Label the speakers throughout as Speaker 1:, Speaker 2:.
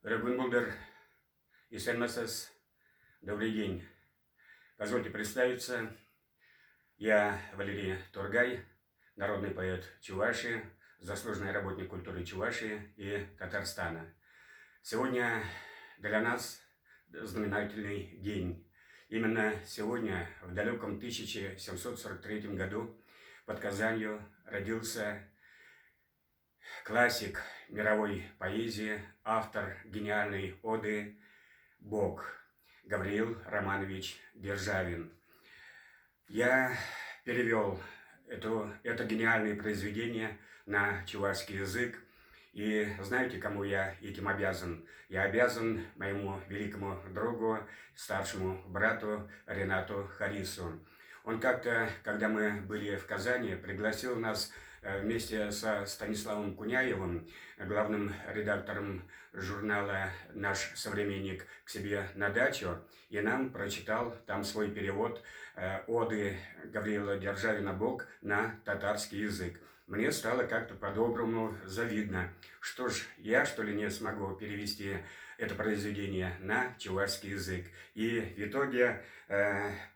Speaker 1: Рагунбулдер и Сенмасас, добрый день. Позвольте представиться. Я Валерий Тургай, народный поэт Чувашии, заслуженный работник культуры Чувашии и Татарстана. Сегодня для нас знаменательный день. Именно сегодня, в далеком 1743 году, под Казанью родился классик мировой поэзии, автор гениальной оды «Бог» Гавриил Романович Державин. Я перевел это гениальное произведение на чувашский язык. И знаете, кому я этим обязан? Я обязан моему великому другу, старшему брату Ренату Харису. Он как-то, когда мы были в Казани, пригласил нас вместе со Станиславом Куняевым, главным редактором журнала «Наш современник», к себе на дачу, и нам прочитал там свой перевод оды Гавриила Державина «Бог» на татарский язык. Мне стало как-то по-доброму завидно. Что ж, я что ли не смогу перевести это произведение на чувашский язык. И в итоге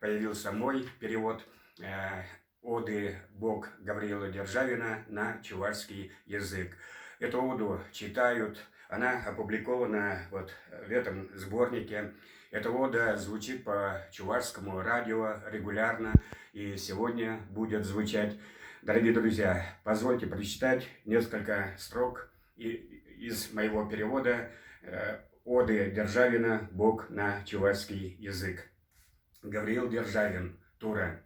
Speaker 1: появился мой перевод оды «Бог» Гавриила Державина на чувашский язык. Эту оду читают, она опубликована вот в этом сборнике. Эта ода звучит по чувашскому радио регулярно и сегодня будет звучать. Дорогие друзья, позвольте прочитать несколько строк из моего перевода оды Державина «Бог» на чувашский язык. Гавриил Державин, Тура.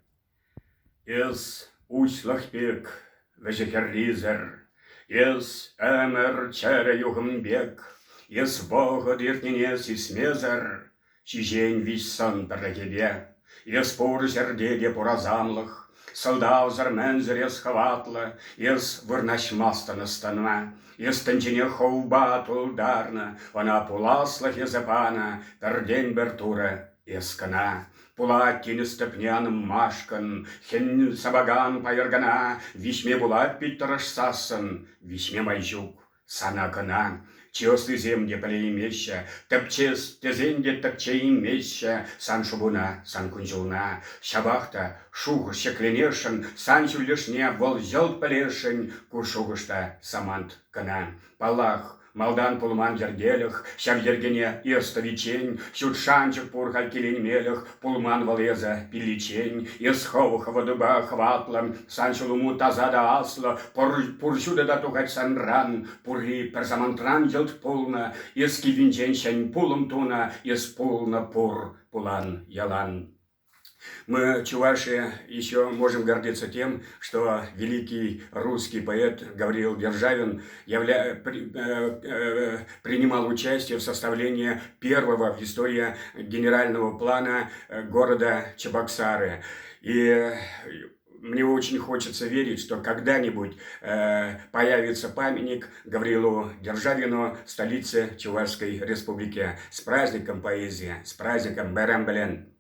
Speaker 1: Из учлахпек вежекерлизер, из эмер чере югмбек, из бога диртненес и смезер, чижень весь сон перекебе, из пур зердеге пуразамлах, солдавзар мензер из хаватла, из вырнашмаста настанма, из тантине хоубат ударна, она пуласлах из апана, пердень бертура из кана. Пулаттин степняным машкан, хен сабаган пайыргана, вишме булат питтырышсасын, вишме майжук санакына. Чёслы земде полеймеща, тепчес тезенде тепчеймеща, сан шубуна, сан кунжулна, шабахта, шуг шекленешин, сан чулешне волжел полешин, куршугышта самант кана. Палах, малдан пулман жерделях, шав ергене ирстовичень, щут шанчик пурхаль келень мелях, пулман валеза пиличень, исховуха водуба хватлам, санчулуму тазада асла, пуржуда датухать санран, пурли персамантран елт пулна, иски винчень шань пулом туна, из пулна пур пулан ялан. Мы, чуваши, еще можем гордиться тем, что великий русский поэт Гавриил Державин принимал участие в составлении первого в истории генерального плана города Чебоксары. И мне очень хочется верить, что когда-нибудь появится памятник Гавриилу Державину в столице Чувашской республики. С праздником поэзии, с праздником Байрам Белен!